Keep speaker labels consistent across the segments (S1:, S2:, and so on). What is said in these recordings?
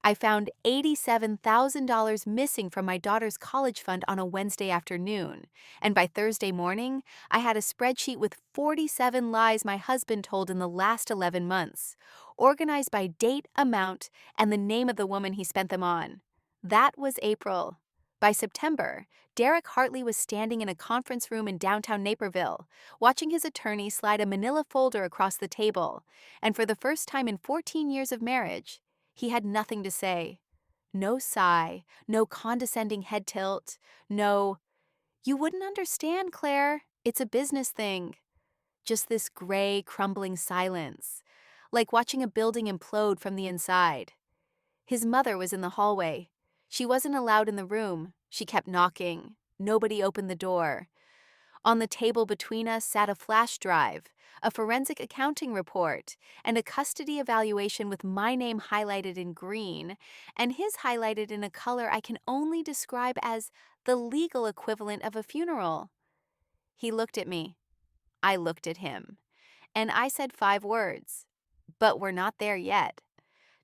S1: I found $87,000 missing from my daughter's college fund on a Wednesday afternoon, and by Thursday morning, I had a spreadsheet with 47 lies my husband told in the last 11 months, organized by date, amount, and the name of the woman he spent them on. That was April. By September, Derek Hartley was standing in a conference room in downtown Naperville, watching his attorney slide a manila folder across the table, and for the first time in 14 years of marriage, he had nothing to say. No sigh, no condescending head tilt, no, "You wouldn't understand, Claire. It's a business thing." Just this gray, crumbling silence, like watching a building implode from the inside. His mother was in the hallway. She wasn't allowed in the room. She kept knocking. Nobody opened the door. On the table between us sat a flash drive, a forensic accounting report, and a custody evaluation with my name highlighted in green, and his highlighted in a color I can only describe as the legal equivalent of a funeral. He looked at me. I looked at him. And I said 5 words. But we're not there yet.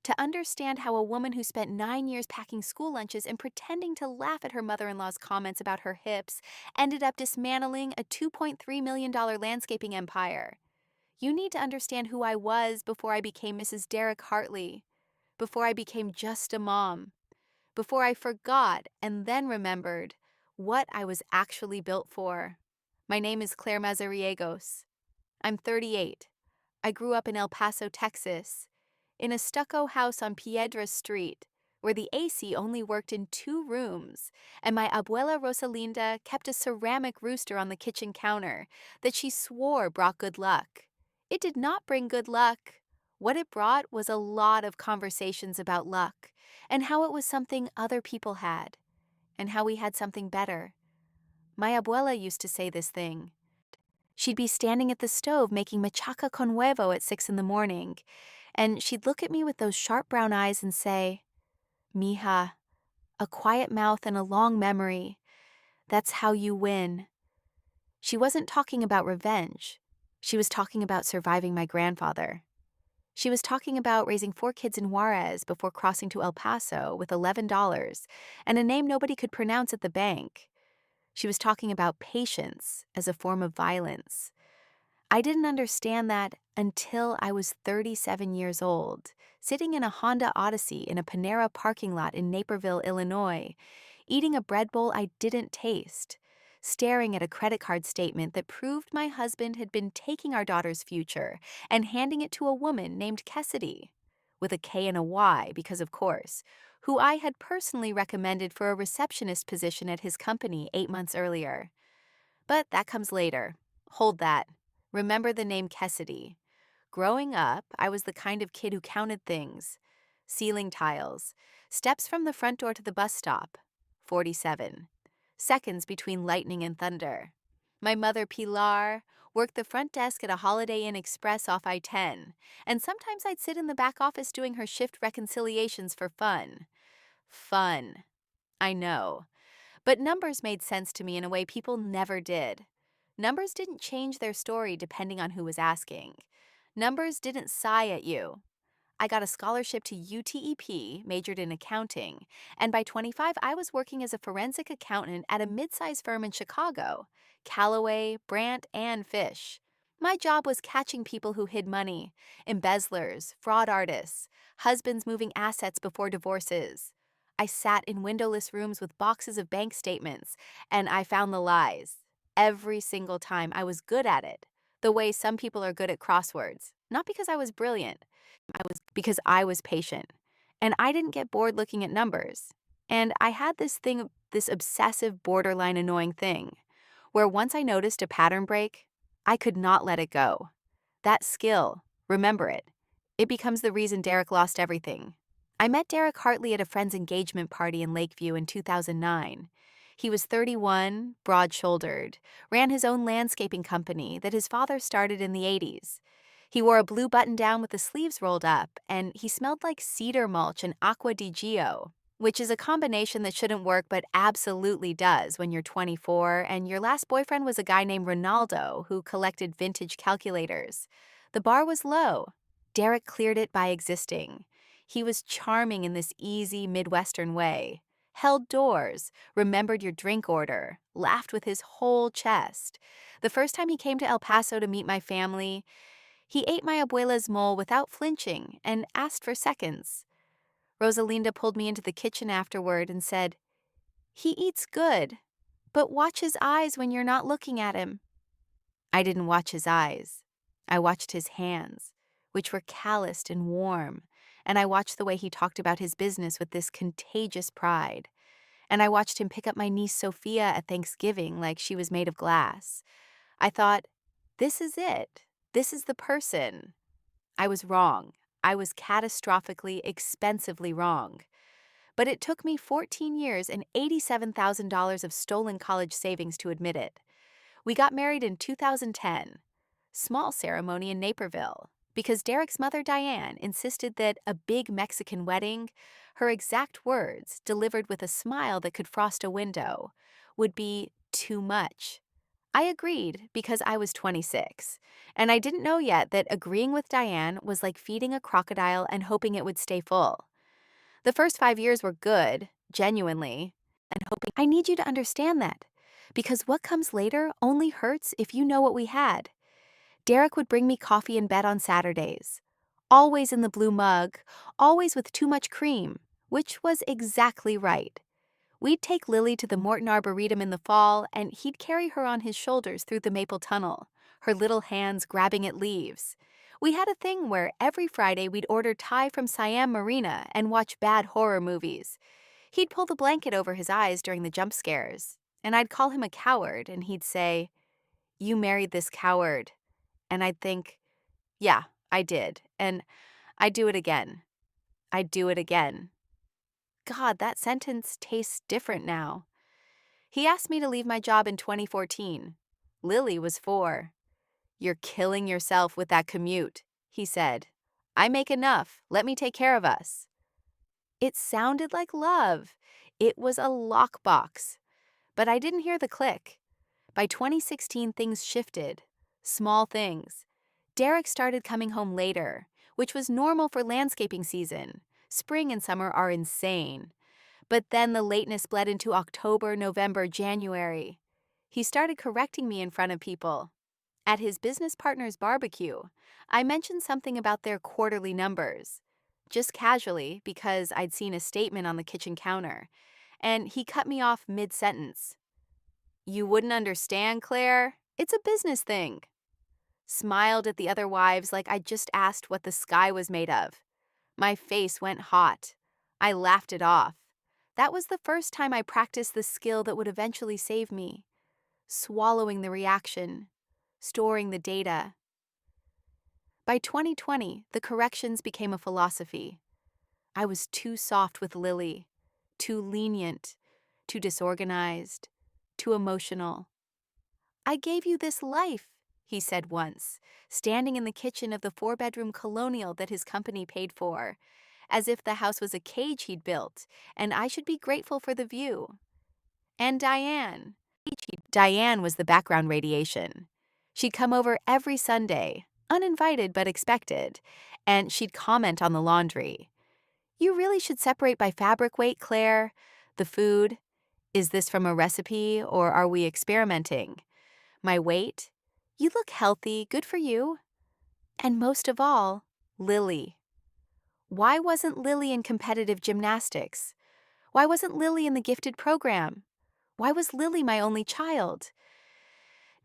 S1: To understand how a woman who spent 9 years packing school lunches and pretending to laugh at her mother-in-law's comments about her hips ended up dismantling a $2.3 million landscaping empire. You need to understand who I was before I became Mrs. Derek Hartley, before I became just a mom, before I forgot and then remembered what I was actually built for. My name is Claire Mazariegos. I'm 38. I grew up in El Paso, Texas, in a stucco house on Piedra Street, where the AC only worked in 2 rooms, and my abuela Rosalinda kept a ceramic rooster on the kitchen counter that she swore brought good luck. It did not bring good luck. What it brought was a lot of conversations about luck, and how it was something other people had, and how we had something better. My abuela used to say this thing. She'd be standing at the stove making machaca con huevo at 6 in the morning, and she'd look at me with those sharp brown eyes and say, "Mija, a quiet mouth and a long memory. That's how you win." She wasn't talking about revenge. She was talking about surviving my grandfather. She was talking about raising 4 kids in Juarez before crossing to El Paso with $11 and a name nobody could pronounce at the bank. She was talking about patience as a form of violence. I didn't understand that until I was 37 years old, sitting in a Honda Odyssey in a Panera parking lot in Naperville, Illinois, eating a bread bowl I didn't taste, staring at a credit card statement that proved my husband had been taking our daughter's future and handing it to a woman named Cassidy, with a K and a Y because of course, who I had personally recommended for a receptionist position at his company 8 months earlier. But that comes later. Hold that. Remember the name Cassidy. Growing up, I was the kind of kid who counted things. Ceiling tiles. Steps from the front door to the bus stop. 47. Seconds between lightning and thunder. My mother, Pilar, worked the front desk at a Holiday Inn Express off I-10, and sometimes I'd sit in the back office doing her shift reconciliations for fun. Fun. I know. But numbers made sense to me in a way people never did. Numbers didn't change their story depending on who was asking. Numbers didn't sigh at you. I got a scholarship to UTEP, majored in accounting, and by 25 I was working as a forensic accountant at a mid-sized firm in Chicago, Callaway, Brandt, and Fish. My job was catching people who hid money, embezzlers, fraud artists, husbands moving assets before divorces. I sat in windowless rooms with boxes of bank statements, and I found the lies. Every single time I was good at it, the way some people are good at crosswords, not because I was brilliant. Because I was patient, and I didn't get bored looking at numbers. And I had this obsessive, borderline annoying thing, where once I noticed a pattern break, I could not let it go. That skill, remember it. It becomes the reason Derek lost everything. I met Derek Hartley at a friend's engagement party in Lakeview in 2009. He was 31, broad-shouldered, ran his own landscaping company that his father started in the 80s. He wore a blue button-down with the sleeves rolled up, and he smelled like cedar mulch and acqua di Gio, which is a combination that shouldn't work but absolutely does when you're 24 and your last boyfriend was a guy named Ronaldo who collected vintage calculators. The bar was low. Derek cleared it by existing. He was charming in this easy Midwestern way. Held doors, remembered your drink order, laughed with his whole chest. The first time he came to El Paso to meet my family, he ate my abuela's mole without flinching and asked for seconds. Rosalinda pulled me into the kitchen afterward and said, "He eats good, but watch his eyes when you're not looking at him." I didn't watch his eyes. I watched his hands, which were calloused and warm, and I watched the way he talked about his business with this contagious pride. And I watched him pick up my niece Sophia at Thanksgiving like she was made of glass. I thought, this is it. This is the person. I was wrong. I was catastrophically, expensively wrong. But it took me 14 years and $87,000 of stolen college savings to admit it. We got married in 2010. Small ceremony in Naperville, because Derek's mother Diane insisted that a big Mexican wedding, her exact words, delivered with a smile that could frost a window, would be too much. I agreed because I was 26, and I didn't know yet that agreeing with Diane was like feeding a crocodile and hoping it would stay full. The first 5 years were good, genuinely, and hoping. I need you to understand that, because what comes later only hurts if you know what we had. Derek would bring me coffee in bed on Saturdays, always in the blue mug, always with too much cream, which was exactly right. We'd take Lily to the Morton Arboretum in the fall, and he'd carry her on his shoulders through the maple tunnel, her little hands grabbing at leaves. We had a thing where every Friday we'd order Thai from Siam Marina and watch bad horror movies. He'd pull the blanket over his eyes during the jump scares, and I'd call him a coward, and he'd say, "You married this coward." And I'd think, yeah, I did, and I'd do it again. I'd do it again. God, that sentence tastes different now. He asked me to leave my job in 2014. Lily was 4. "You're killing yourself with that commute," he said. "I make enough. Let me take care of us." It sounded like love. It was a lockbox. But I didn't hear the click. By 2016, things shifted. Small things. Derek started coming home later, which was normal for landscaping season. Spring and summer are insane. But then the lateness bled into October, November, January. He started correcting me in front of people. At his business partner's barbecue, I mentioned something about their quarterly numbers. Just casually, because I'd seen a statement on the kitchen counter. And he cut me off mid-sentence. "You wouldn't understand, Claire. It's a business thing." Smiled at the other wives like I'd just asked what the sky was made of. My face went hot. I laughed it off. That was the first time I practiced the skill that would eventually save me. Swallowing the reaction. Storing the data. By 2020, the corrections became a philosophy. I was too soft with Lily, too lenient, too disorganized, too emotional. "I gave you this life," he said once, standing in the kitchen of the 4-bedroom colonial that his company paid for, as if the house was a cage he'd built, and I should be grateful for the view. And Diane. Diane was the background radiation. She'd come over every Sunday, uninvited but expected, and she'd comment on the laundry. "You really should separate by fabric weight, Claire. The food. Is this from a recipe, or are we experimenting? My weight. You look healthy, good for you." And most of all, Lily. Why wasn't Lily in competitive gymnastics? Why wasn't Lily in the gifted program? Why was Lily my only child?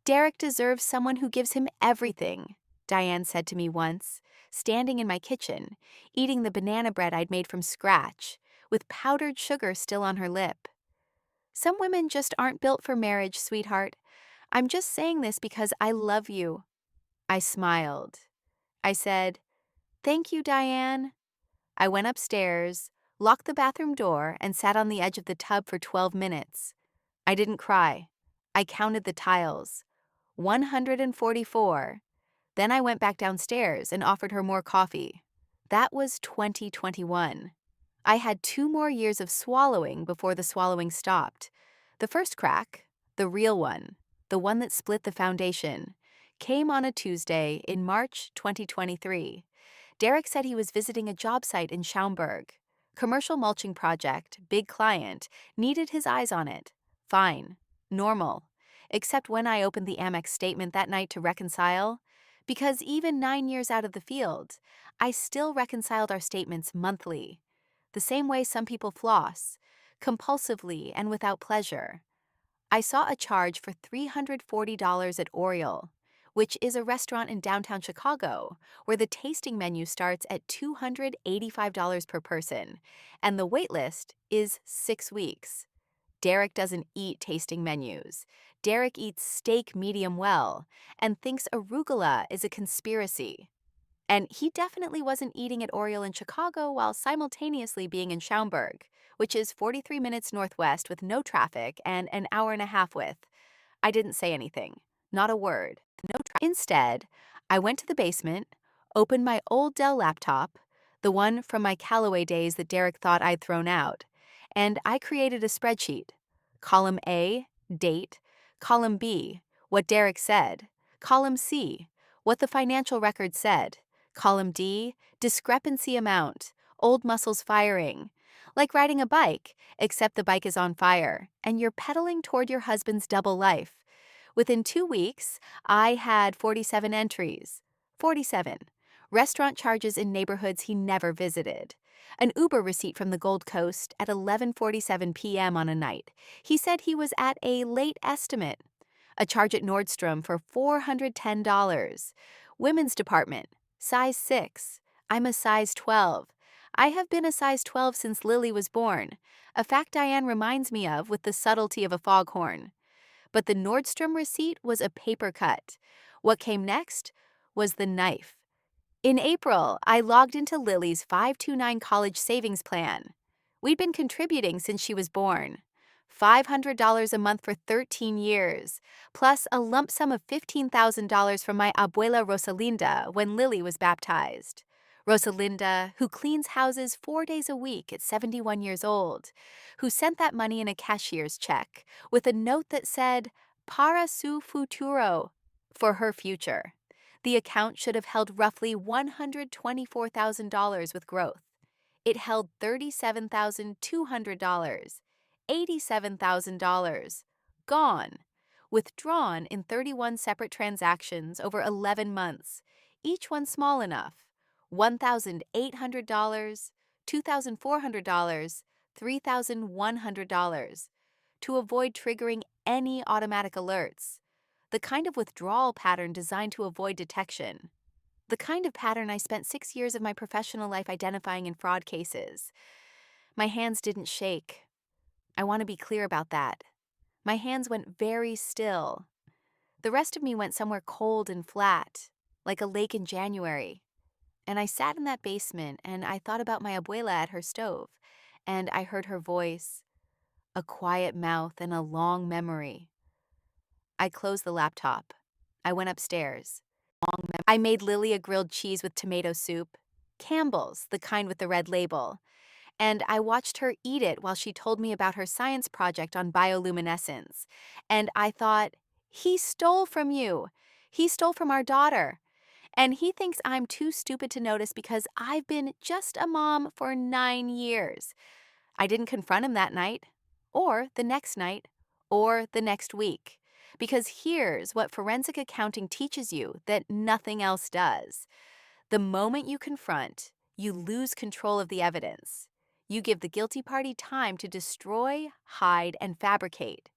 S1: "Derek deserves someone who gives him everything," Diane said to me once, standing in my kitchen, eating the banana bread I'd made from scratch, with powdered sugar still on her lip. "Some women just aren't built for marriage, sweetheart. I'm just saying this because I love you." I smiled. I said, "Thank you, Diane." I went upstairs, locked the bathroom door, and sat on the edge of the tub for 12 minutes. I didn't cry. I counted the tiles. 144. Then I went back downstairs and offered her more coffee. That was 2021. I had 2 more years of swallowing before the swallowing stopped. The first crack, the real one, the one that split the foundation, came on a Tuesday in March 2023. Derek said he was visiting a job site in Schaumburg. Commercial mulching project, big client, needed his eyes on it. Fine. Normal. Except when I opened the Amex statement that night to reconcile. Because even 9 years out of the field, I still reconciled our statements monthly. The same way some people floss, compulsively and without pleasure. I saw a charge for $340 at Oriole, which is a restaurant in downtown Chicago, where the tasting menu starts at $285 per person, and the wait list is 6 weeks. Derek doesn't eat tasting menus. Derek eats steak medium well, and thinks arugula is a conspiracy. And he definitely wasn't eating at Oriole in Chicago while simultaneously being in Schaumburg, which is 43 minutes northwest with no traffic and an hour and a half with. I didn't say anything. Not a word. Instead, I went to the basement, opened my old Dell laptop, the one from my Callaway days that Derek thought I'd thrown out, and I created a spreadsheet. Column A, date. Column B, what Derek said. Column C, what the financial record said. Column D, discrepancy amount. Old muscles firing. Like riding a bike, except the bike is on fire, and you're pedaling toward your husband's double life. Within 2 weeks, I had 47 entries. 47. Restaurant charges in neighborhoods he never visited. An Uber receipt from the Gold Coast at 11:47 p.m. on a night. He said he was at a late estimate. A charge at Nordstrom for $410. Women's department, size 6. I'm a size 12. I have been a size 12 since Lily was born, a fact Diane reminds me of with the subtlety of a foghorn. But the Nordstrom receipt was a paper cut. What came next was the knife. In April, I logged into Lily's 529 college savings plan. We'd been contributing since she was born. $500 a month for 13 years, plus a lump sum of $15,000 from my abuela Rosalinda when Lily was baptized. Rosalinda, who cleans houses 4 days a week at 71 years old, who sent that money in a cashier's check with a note that said, para su futuro, for her future. The account should have held roughly $124,000 with growth. It held $37,200, $87,000, gone, withdrawn in 31 separate transactions over 11 months, each one small enough. $1,800, $2,400, $3,100, to avoid triggering any automatic alerts. The kind of withdrawal pattern designed to avoid detection. The kind of pattern I spent 6 years of my professional life identifying in fraud cases. My hands didn't shake. I want to be clear about that. My hands went very still. The rest of me went somewhere cold and flat, like a lake in January. And I sat in that basement and I thought about my abuela at her stove, and I heard her voice, a quiet mouth and a long memory. I closed the laptop. I went upstairs. I made Lily a grilled cheese with tomato soup, Campbell's, the kind with the red label, and I watched her eat it while she told me about her science project on bioluminescence. And I thought, he stole from you. He stole from our daughter. And he thinks I'm too stupid to notice because I've been just a mom for 9 years. I didn't confront him that night, or the next night, or the next week. Because here's what forensic accounting teaches you that nothing else does. The moment you confront, you lose control of the evidence. You give the guilty party time to destroy, hide, and fabricate.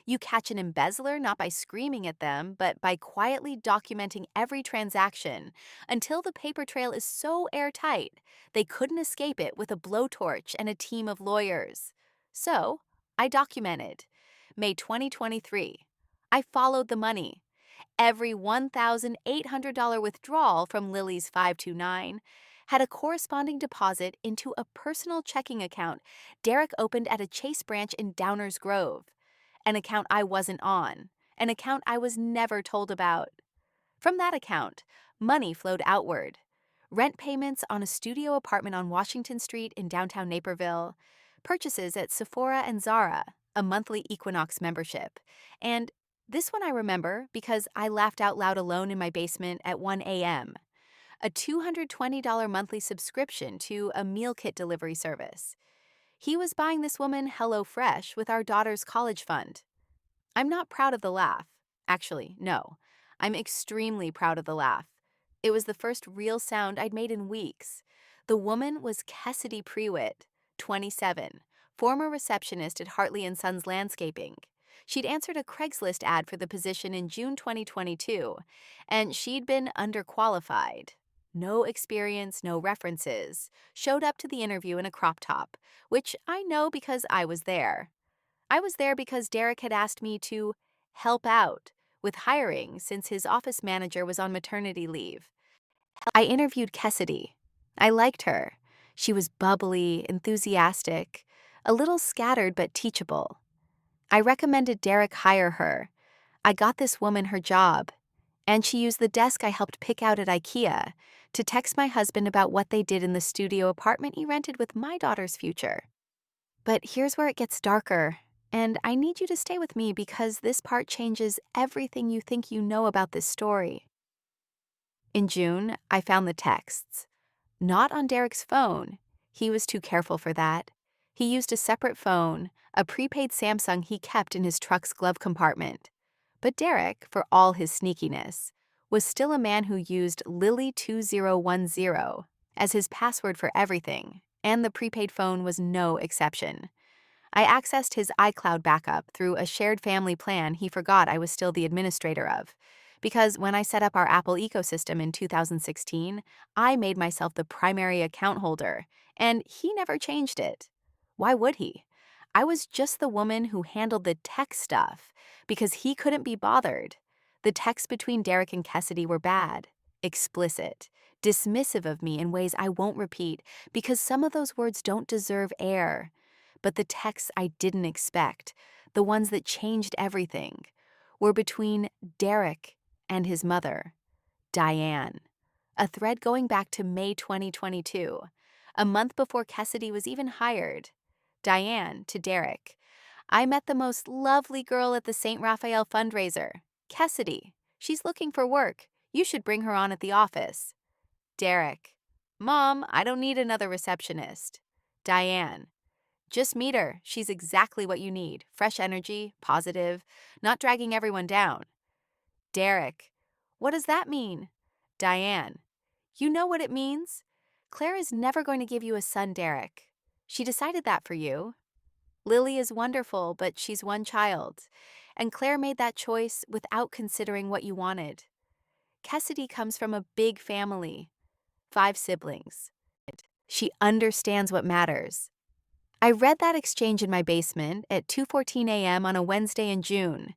S1: You catch an embezzler not by screaming at them, but by quietly documenting every transaction until the paper trail is so airtight they couldn't escape it with a blowtorch and a team of lawyers. So, I documented. May 2023. I followed the money. Every $1,800 withdrawal from Lily's 529 had a corresponding deposit into a personal checking account Derek opened at a Chase branch in Downers Grove. An account I wasn't on, an account I was never told about. From that account, money flowed outward. Rent payments on a studio apartment on Washington Street in downtown Naperville, purchases at Sephora and Zara, a monthly Equinox membership, and this one I remember because I laughed out loud alone in my basement at 1 a.m. a $220 monthly subscription to a meal kit delivery service. He was buying this woman HelloFresh with our daughter's college fund. I'm not proud of the laugh. Actually, no. I'm extremely proud of the laugh. It was the first real sound I'd made in weeks. The woman was Cassidy Prewitt, 27, former receptionist at Hartley and Sons Landscaping. She'd answered a Craigslist ad for the position in June 2022, and she'd been underqualified. No experience, no references. Showed up to the interview in a crop top, which I know because I was there. I was there because Derek had asked me to help out with hiring since his office manager was on maternity leave. I interviewed Cassidy. I liked her. She was bubbly, enthusiastic, a little scattered but teachable. I recommended Derek hire her. I got this woman her job, and she used the desk I helped pick out at IKEA to text my husband about what they did in the studio apartment he rented with my daughter's future. But here's where it gets darker, and I need you to stay with me because this part changes everything you think you know about this story. In June, I found the texts. Not on Derek's phone. He was too careful for that. He used a separate phone, a prepaid Samsung he kept in his truck's glove compartment. But Derek, for all his sneakiness, was still a man who used Lily2010 as his password for everything, and the prepaid phone was no exception. I accessed his iCloud backup through a shared family plan he forgot I was still the administrator of. Because when I set up our Apple ecosystem in 2016, I made myself the primary account holder, and he never changed it. Why would he? I was just the woman who handled the tech stuff, because he couldn't be bothered. The texts between Derek and Cassidy were bad, explicit, dismissive of me in ways I won't repeat, because some of those words don't deserve air. But the texts I didn't expect, the ones that changed everything, were between Derek and his mother, Diane. A thread going back to May 2022, a month before Cassidy was even hired. Diane to Derek. I met the most lovely girl at the St. Raphael fundraiser. Cassidy. She's looking for work. You should bring her on at the office. Derek. Mom, I don't need another receptionist. Diane. Just meet her. She's exactly what you need. Fresh energy, positive, not dragging everyone down. Derek. What does that mean? Diane. You know what it means? Claire is never going to give you a son, Derek. She decided that for you. Lily is wonderful, but she's one child. And Claire made that choice without considering what you wanted. Cassidy comes from a big family, 5 siblings. She understands what matters. I read that exchange in my basement at 2:14 a.m. on a Wednesday in June,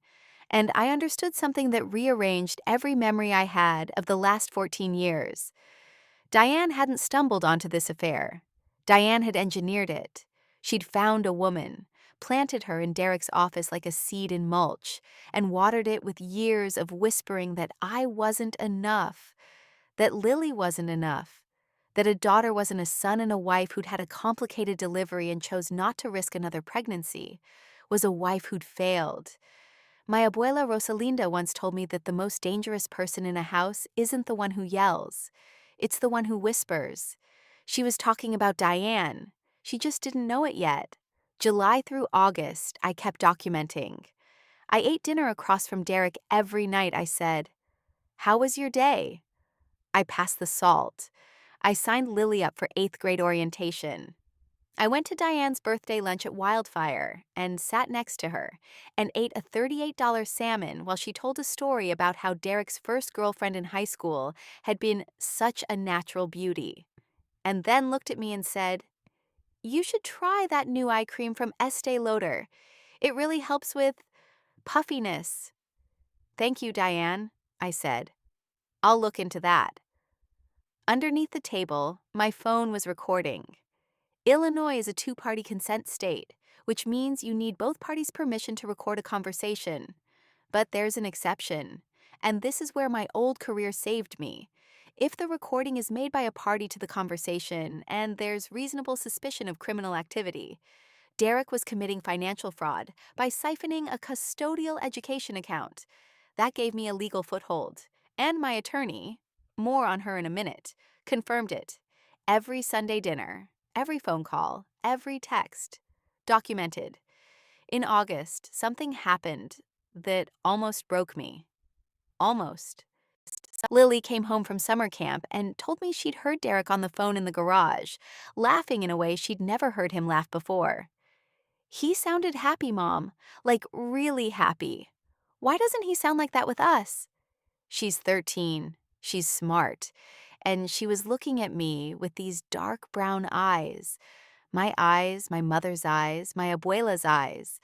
S1: and I understood something that rearranged every memory I had of the last 14 years. Diane hadn't stumbled onto this affair. Diane had engineered it. She'd found a woman, planted her in Derek's office like a seed in mulch, and watered it with years of whispering that I wasn't enough, that Lily wasn't enough, that a daughter wasn't a son and a wife who'd had a complicated delivery and chose not to risk another pregnancy, was a wife who'd failed. My abuela Rosalinda once told me that the most dangerous person in a house isn't the one who yells. It's the one who whispers. She was talking about Diane. She just didn't know it yet. July through August, I kept documenting. I ate dinner across from Derek every night. I said, "How was your day?" I passed the salt. I signed Lily up for 8th grade orientation. I went to Diane's birthday lunch at Wildfire and sat next to her and ate a $38 salmon while she told a story about how Derek's first girlfriend in high school had been such a natural beauty, and then looked at me and said, "You should try that new eye cream from Estee Lauder. It really helps with puffiness." "Thank you, Diane," I said. "I'll look into that." Underneath the table, my phone was recording. Illinois is a 2-party consent state, which means you need both parties' permission to record a conversation. But there's an exception, and this is where my old career saved me. If the recording is made by a party to the conversation and there's reasonable suspicion of criminal activity, Derek was committing financial fraud by siphoning a custodial education account. That gave me a legal foothold, and my attorney, More on her in a minute. Confirmed it. Every Sunday dinner, every phone call, every text. Documented. In August, something happened that almost broke me. Almost. Lily came home from summer camp and told me she'd heard Derek on the phone in the garage, laughing in a way she'd never heard him laugh before. He sounded happy, Mom, like really happy. Why doesn't he sound like that with us? She's 13. She's smart. And she was looking at me with these dark brown eyes. My eyes, my mother's eyes, my abuela's eyes.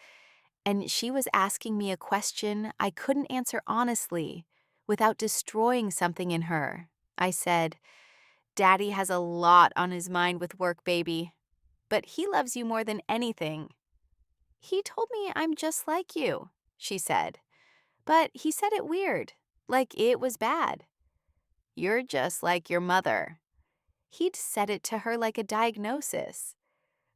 S1: And she was asking me a question I couldn't answer honestly without destroying something in her. I said, Daddy has a lot on his mind with work, baby. But he loves you more than anything. He told me I'm just like you, she said. But he said it weird, like it was bad. You're just like your mother. He'd said it to her like a diagnosis.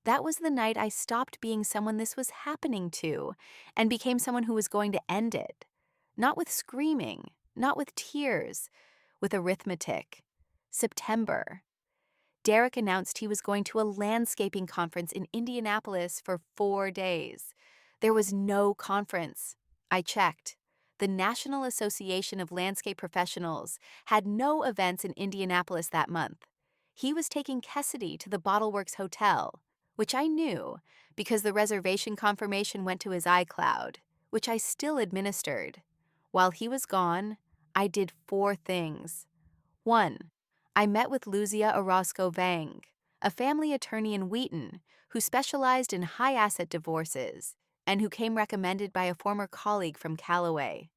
S1: That was the night I stopped being someone this was happening to and became someone who was going to end it. Not with screaming, not with tears, with arithmetic. September. Derek announced he was going to a landscaping conference in Indianapolis for 4 days. There was no conference. I checked. The National Association of Landscape Professionals had no events in Indianapolis that month. He was taking Cassidy to the Bottleworks Hotel, which I knew because the reservation confirmation went to his iCloud, which I still administered. While he was gone, I did 4 things. 1. I met with Luzia Orozco Vang, a family attorney in Wheaton who specialized in high-asset divorces and who came recommended by a former colleague from Callaway.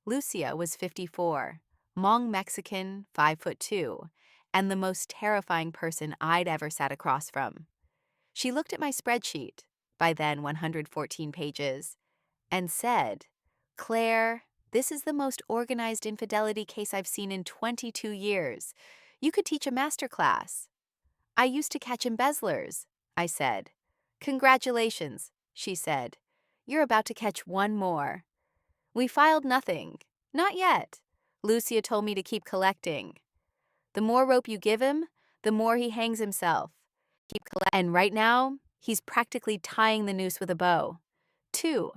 S1: Lucia was 54, Hmong Mexican, 5'2", and the most terrifying person I'd ever sat across from. She looked at my spreadsheet, by then 114 pages, and said, Claire, this is the most organized infidelity case I've seen in 22 years. You could teach a master class. I used to catch embezzlers, I said. Congratulations, she said. You're about to catch one more. We filed nothing. Not yet. Lucia told me to keep collecting. The more rope you give him, the more he hangs himself. And right now, he's practically tying the noose with a bow. 2.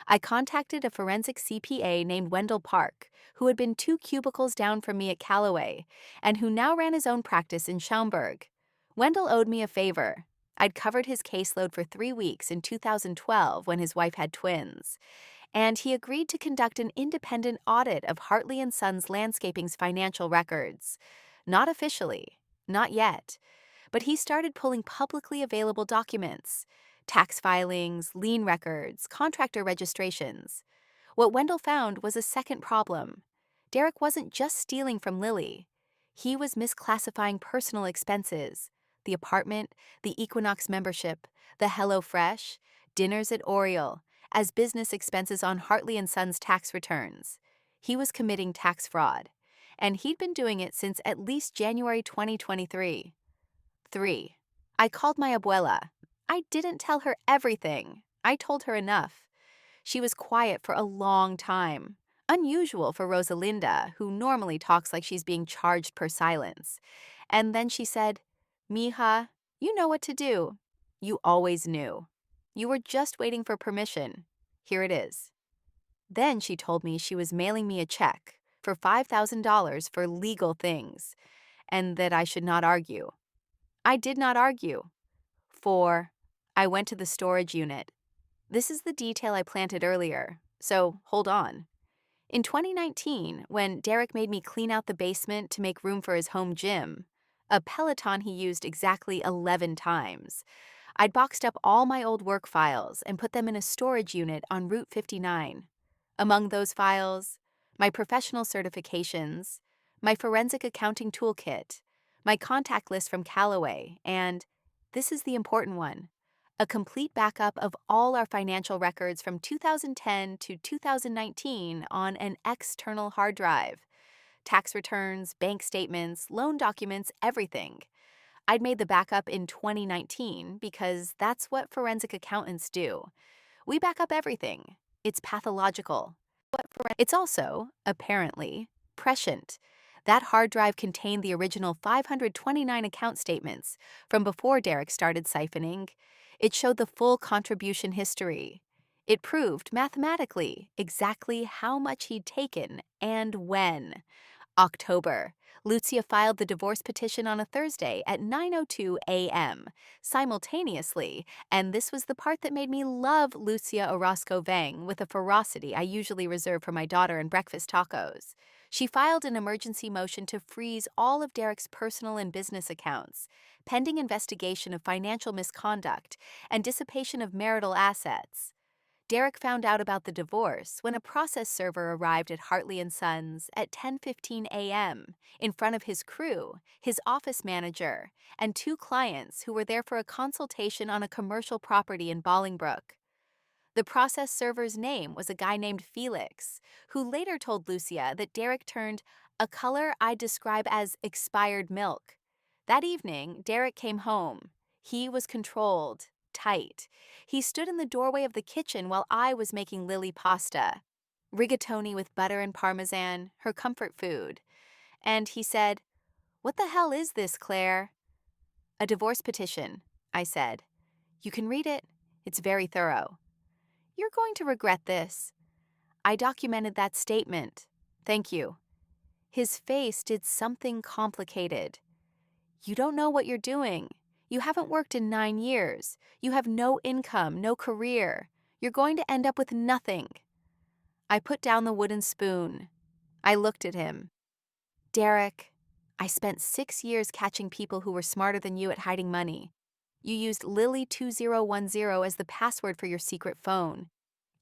S1: I contacted a forensic CPA named Wendell Park, who had been 2 cubicles down from me at Callaway, and who now ran his own practice in Schaumburg. Wendell owed me a favor. I'd covered his caseload for 3 weeks in 2012 when his wife had twins, and he agreed to conduct an independent audit of Hartley & Sons Landscaping's financial records. Not officially, not yet, but he started pulling publicly available documents. Tax filings, lien records, contractor registrations. What Wendell found was a second problem. Derek wasn't just stealing from Lily. He was misclassifying personal expenses. The apartment, the Equinox membership, the HelloFresh, dinners at Oriole, as business expenses on Hartley & Sons tax returns. He was committing tax fraud, and he'd been doing it since at least January 2023. 3. I called my abuela. I didn't tell her everything. I told her enough. She was quiet for a long time. Unusual for Rosalinda, who normally talks like she's being charged per silence. And then she said, Mija, you know what to do. You always knew. You were just waiting for permission. Here it is. Then she told me she was mailing me a check for $5,000 for legal things, and that I should not argue. I did not argue. 4. I went to the storage unit. This is the detail I planted earlier, so hold on. In 2019, when Derek made me clean out the basement to make room for his home gym, a Peloton he used exactly 11 times, I'd boxed up all my old work files and put them in a storage unit on Route 59. Among those files, my professional certifications, my forensic accounting toolkit, my contact list from Callaway, and, this is the important one, a complete backup of all our financial records from 2010 to 2019 on an external hard drive. Tax returns, bank statements, loan documents, everything. I'd made the backup in 2019 because that's what forensic accountants do. We back up everything. It's pathological. It's also, apparently, prescient. That hard drive contained the original 529 account statements from before Derek started siphoning. It showed the full contribution history. It proved mathematically exactly how much he'd taken and when. October. Lucia filed the divorce petition on a Thursday at 9:02 a.m. simultaneously, and this was the part that made me love Lucia Orozco Vang with a ferocity I usually reserve for my daughter and breakfast tacos. She filed an emergency motion to freeze all of Derek's personal and business accounts, pending investigation of financial misconduct and dissipation of marital assets. Derek found out about the divorce when a process server arrived at Hartley and Sons at 10:15 a.m. in front of his crew, his office manager, and two clients who were there for a consultation on a commercial property in Bolingbrook. The process server's name was a guy named Felix, who later told Lucia that Derek turned a color I'd describe as expired milk. That evening, Derek came home. He was controlled, tight. He stood in the doorway of the kitchen while I was making Lily pasta, rigatoni with butter and parmesan, her comfort food. And he said, "What the hell is this, Claire?" "A divorce petition," I said. "You can read it. It's very thorough." "You're going to regret this." "I documented that statement. Thank you." His face did something complicated. "You don't know what you're doing. You haven't worked in 9 years. You have no income, no career. You're going to end up with nothing." I put down the wooden spoon. I looked at him. "Derek, I spent 6 years catching people who were smarter than you at hiding money. You used Lily2010 as the password for your secret phone.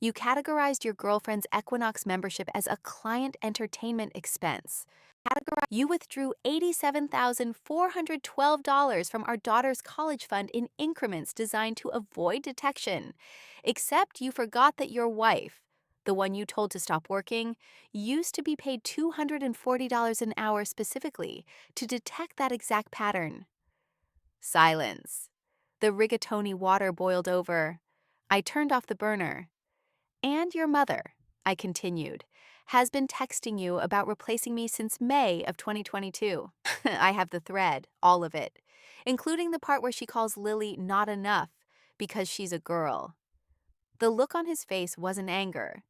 S1: You categorized your girlfriend's Equinox membership as a client entertainment expense. You withdrew $87,412 from our daughter's college fund in increments designed to avoid detection. Except you forgot that your wife, the one you told to stop working, used to be paid $240 an hour specifically to detect that exact pattern." Silence. The rigatoni water boiled over. I turned off the burner. "And your mother," I continued, "has been texting you about replacing me since May of 2022. I have the thread, all of it, including the part where she calls Lily not enough because she's a girl." The look on his face wasn't anger.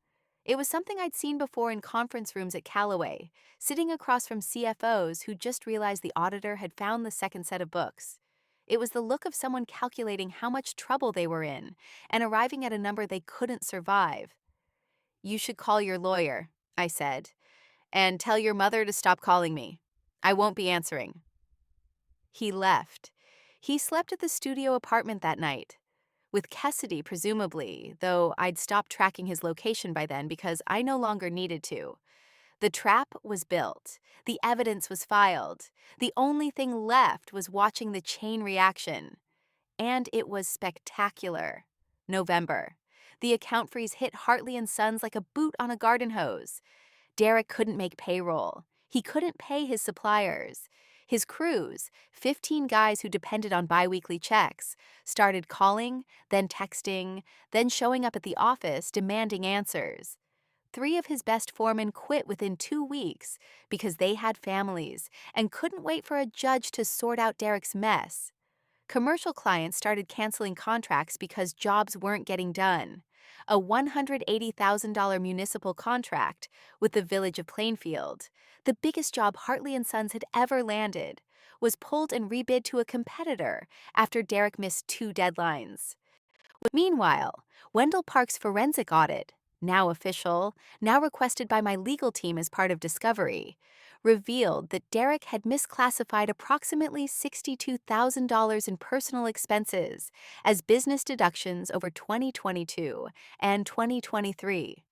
S1: It was something I'd seen before in conference rooms at Callaway, sitting across from CFOs who just realized the auditor had found the second set of books. It was the look of someone calculating how much trouble they were in and arriving at a number they couldn't survive. "You should call your lawyer," I said, "and tell your mother to stop calling me. I won't be answering." He left. He slept at the studio apartment that night. With Cassidy, presumably, though I'd stopped tracking his location by then because I no longer needed to. The trap was built. The evidence was filed. The only thing left was watching the chain reaction. And it was spectacular. November. The account freeze hit Hartley and Sons like a boot on a garden hose. Derek couldn't make payroll. He couldn't pay his suppliers. His crews, 15 guys who depended on biweekly checks, started calling, then texting, then showing up at the office demanding answers. 3 of his best foremen quit within 2 weeks because they had families and couldn't wait for a judge to sort out Derek's mess. Commercial clients started canceling contracts because jobs weren't getting done. A $180,000 municipal contract with the village of Plainfield, the biggest job Hartley and Sons had ever landed, was pulled and rebid to a competitor after Derek missed 2 deadlines. Meanwhile, Wendell Park's forensic audit, now official, now requested by my legal team as part of discovery, revealed that Derek had misclassified approximately $62,000 in personal expenses as business deductions over 2022 and 2023.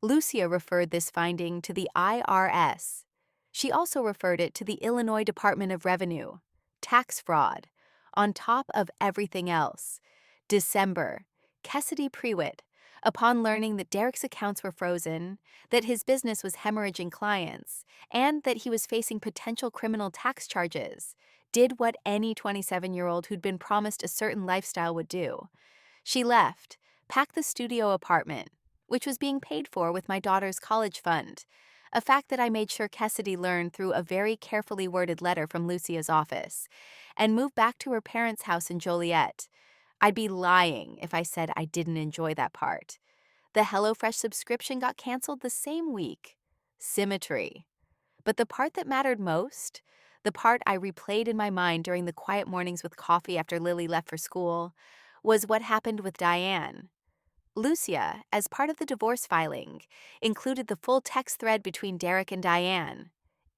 S1: Lucia referred this finding to the IRS. She also referred it to the Illinois Department of Revenue. Tax fraud, on top of everything else. December. Cassidy Prewitt, upon learning that Derek's accounts were frozen, that his business was hemorrhaging clients, and that he was facing potential criminal tax charges, did what any 27-year-old who'd been promised a certain lifestyle would do. She left, packed the studio apartment, which was being paid for with my daughter's college fund, a fact that I made sure Cassidy learned through a very carefully worded letter from Lucia's office, and moved back to her parents' house in Joliet. I'd be lying if I said I didn't enjoy that part. The HelloFresh subscription got canceled the same week. Symmetry. But the part that mattered most, the part I replayed in my mind during the quiet mornings with coffee after Lily left for school, was what happened with Diane. Lucia, as part of the divorce filing, included the full text thread between Derek and Diane.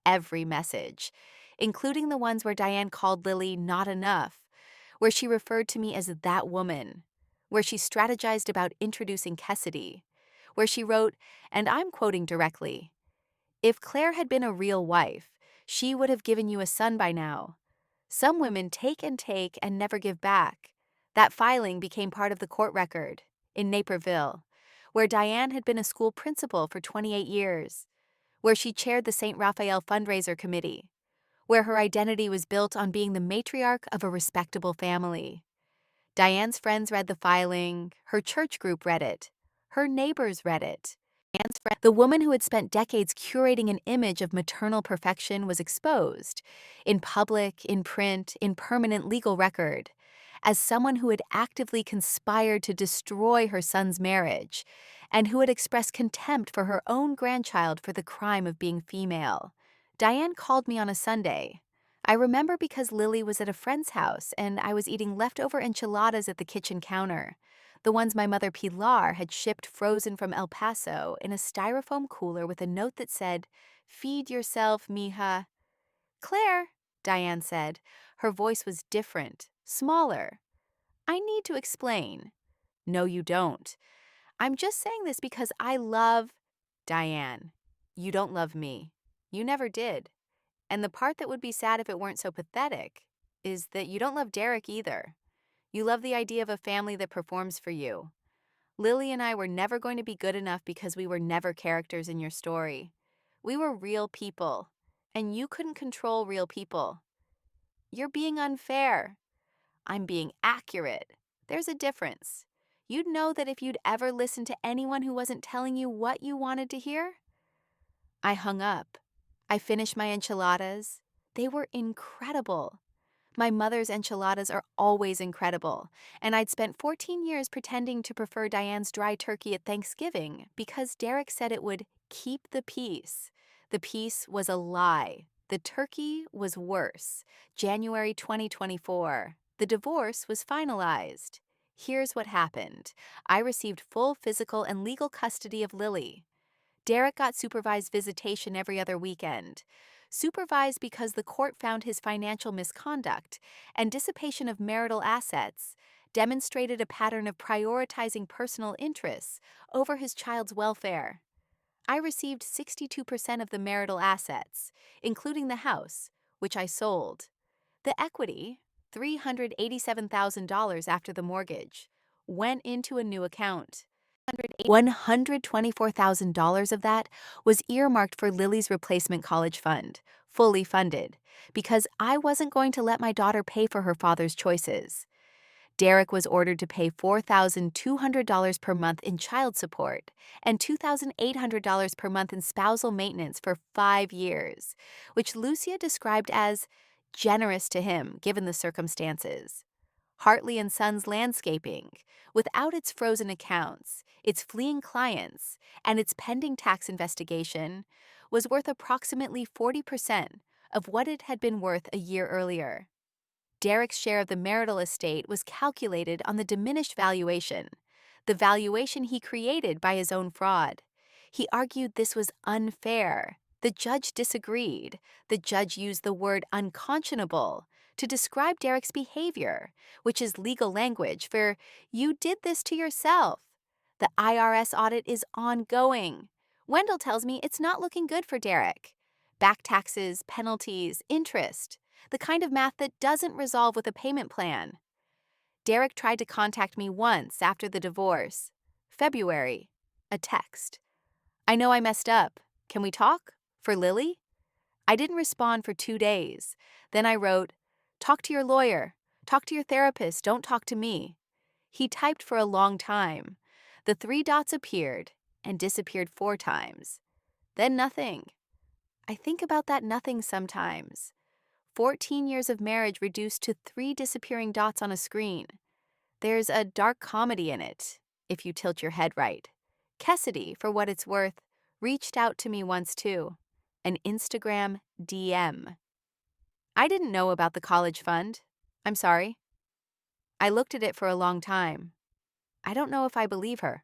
S1: Every message, including the ones where Diane called Lily not enough, where she referred to me as that woman, where she strategized about introducing Cassidy, where she wrote, and I'm quoting directly, "If Claire had been a real wife, she would have given you a son by now. Some women take and never give back." That filing became part of the court record in Naperville, where Diane had been a school principal for 28 years, where she chaired the St. Raphael fundraiser committee, where her identity was built on being the matriarch of a respectable family. Diane's friends read the filing, her church group read it, her neighbors read it. The woman who had spent decades curating an image of maternal perfection was exposed, in public, in print, in permanent legal record, as someone who had actively conspired to destroy her son's marriage, and who had expressed contempt for her own grandchild for the crime of being female. Diane called me on a Sunday. I remember because Lily was at a friend's house and I was eating leftover enchiladas at the kitchen counter, the ones my mother Pilar had shipped frozen from El Paso in a styrofoam cooler with a note that said, "Feed yourself, mija." "Claire," Diane said. Her voice was different, smaller. "I need to explain." "No, you don't. I'm just saying this because I love—" "Diane, you don't love me. You never did. And the part that would be sad if it weren't so pathetic is that you don't love Derek either. You love the idea of a family that performs for you. Lily and I were never going to be good enough because we were never characters in your story. We were real people, and you couldn't control real people. You're being unfair. I'm being accurate. There's a difference. You'd know that if you'd ever listened to anyone who wasn't telling you what you wanted to hear." I hung up. I finished my enchiladas. They were incredible. My mother's enchiladas are always incredible, and I'd spent 14 years pretending to prefer Diane's dry turkey at Thanksgiving because Derek said it would keep the peace. The peace was a lie. The turkey was worse. January 2024. The divorce was finalized. Here's what happened. I received full physical and legal custody of Lily. Derek got supervised visitation every other weekend. Supervised because the court found his financial misconduct and dissipation of marital assets demonstrated a pattern of prioritizing personal interests over his child's welfare. I received 62% of the marital assets, including the house, which I sold. The equity, $387,000 after the mortgage, went into a new account. $124,000 of that was earmarked for Lily's replacement college fund, fully funded, because I wasn't going to let my daughter pay for her father's choices. Derek was ordered to pay $4,200 per month in child support and $2,800 per month in spousal maintenance for 5 years, which Lucia described as generous to him given the circumstances. Hartley and Sons Landscaping, without its frozen accounts, its fleeing clients, and its pending tax investigation, was worth approximately 40% of what it had been worth a year earlier. Derek's share of the marital estate was calculated on the diminished valuation, the valuation he created by his own fraud. He argued this was unfair. The judge disagreed. The judge used the word unconscionable to describe Derek's behavior, which is legal language for "you did this to yourself." The IRS audit is ongoing. Wendell tells me it's not looking good for Derek. Back taxes, penalties, interest, the kind of math that doesn't resolve with a payment plan. Derek tried to contact me once after the divorce. February. A text. "I know I messed up. Can we talk? For Lily?" I didn't respond for 2 days. Then I wrote, "Talk to your lawyer. Talk to your therapist. Don't talk to me." He typed for a long time. The 3 dots appeared and disappeared 4 times. Then nothing. I think about that nothing sometimes. 14 years of marriage reduced to 3 disappearing dots on a screen. There's a dark comedy in it, if you tilt your head right. Cassidy, for what it's worth, reached out to me once too. An Instagram DM. I didn't know about the college fund. I'm sorry. I looked at it for a long time. I don't know if I believe her.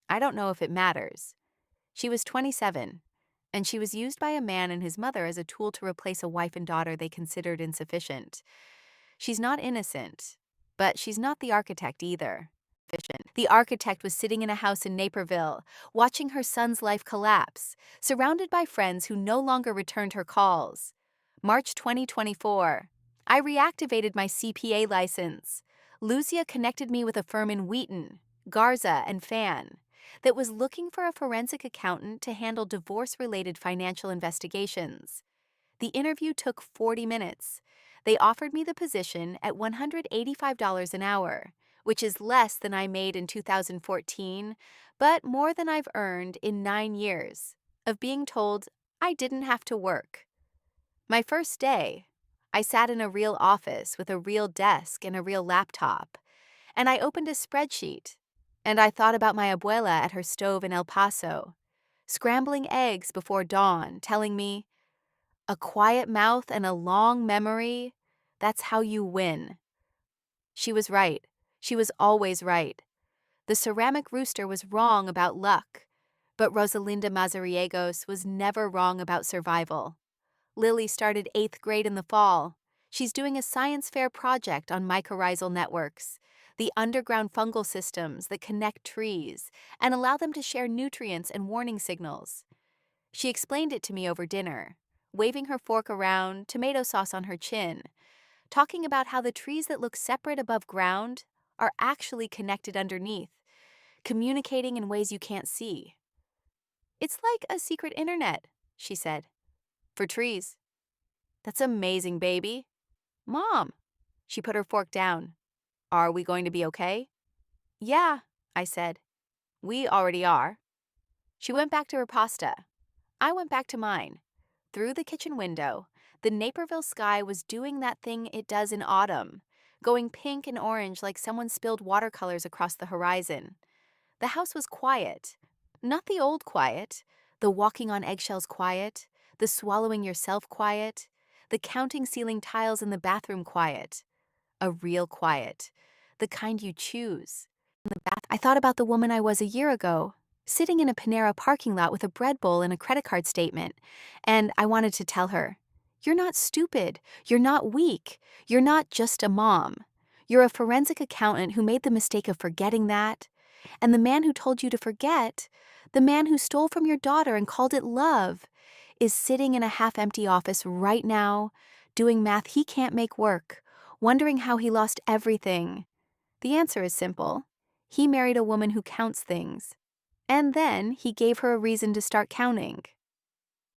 S1: I don't know if it matters. She was 27, and she was used by a man and his mother as a tool to replace a wife and daughter they considered insufficient. She's not innocent, but she's not the architect either. The architect was sitting in a house in Naperville, watching her son's life collapse, surrounded by friends who no longer returned her calls. March 2024. I reactivated my CPA license. Lucia connected me with a firm in Wheaton, Garza, and Fan that was looking for a forensic accountant to handle divorce-related financial investigations. The interview took 40 minutes. They offered me the position at $185 an hour, which is less than I made in 2014, but more than I've earned in 9 years of being told I didn't have to work. My first day, I sat in a real office with a real desk and a real laptop, and I opened a spreadsheet, and I thought about my abuela at her stove in El Paso, scrambling eggs before dawn, telling me, "A quiet mouth and a long memory, that's how you win." She was right. She was always right. The ceramic rooster was wrong about luck, but Rosalinda Mazariegos was never wrong about survival. Lily started 8th grade in the fall. She's doing a science fair project on mycorrhizal networks, the underground fungal systems that connect trees and allow them to share nutrients and warning signals. She explained it to me over dinner, waving her fork around, tomato sauce on her chin, talking about how the trees that look separate above ground are actually connected underneath, communicating in ways you can't see. It's like a secret internet, she said, for trees. That's amazing, baby. Mom, she put her fork down. Are we going to be okay? Yeah, I said. We already are. She went back to her pasta. I went back to mine. Through the kitchen window, the Naperville sky was doing that thing it does in autumn, going pink and orange like someone spilled watercolors across the horizon. The house was quiet. Not the old quiet, the walking on eggshells quiet, the swallowing yourself quiet, the counting ceiling tiles in the bathroom quiet. A real quiet, the kind you choose. I thought about the woman I was a year ago, sitting in a Panera parking lot with a bread bowl and a credit card statement, and I wanted to tell her, "You're not stupid, you're not weak, you're not just a mom. You're a forensic accountant who made the mistake of forgetting that, and the man who told you to forget, the man who stole from your daughter and called it love, is sitting in a half-empty office right now, doing math he can't make work, wondering how he lost everything. The answer is simple. He married a woman who counts things. And then he gave her a reason to start counting.